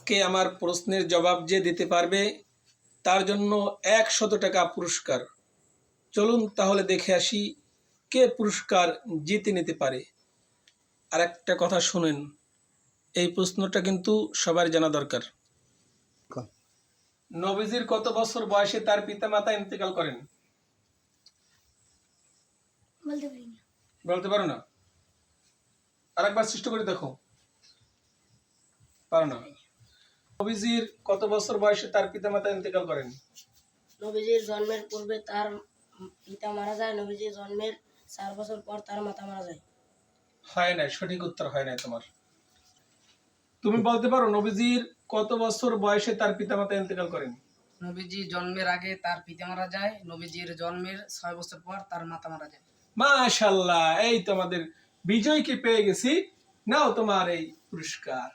আজকে আমার প্রশ্নের জবাব যে দিতে পারবে তার জন্য 100 টাকা পুরস্কার। চলুন তাহলে দেখে আসি কে পুরস্কার জিতে নিতে পারে। আর একটা কথা শুনেন, এই প্রশ্নটা কিন্তু সবার জানা দরকার। নবীজির কত বছর বয়সে তার পিতামাতা ইন্তেকাল করেন? বলতে পারো না? আরেকবার চেষ্টা করে দেখো। পারো না? নবীজির কত বছর বয়সে তার পিতামাতা ইন্তেকাল করেন? নবীজির জন্মের পূর্বে তার পিতা মারা যায়, নবীজির জন্মের 4 বছর পর তার মাতা মারা যায়। হয় না, সঠিক উত্তর হয় না তোমার। তুমি বলতে পারো নবীজির কত বছর বয়সে তার পিতামাতা ইন্তেকাল করেন? নবীজি জন্মের আগে তার পিতা মারা যায়, নবীজির জন্মের 6 বছর পর তার মাতা মারা যায়। মাশাআল্লাহ, এই তোমাদের বিজয়কে পেয়ে গেছি। নাও তোমার এই পুরস্কার।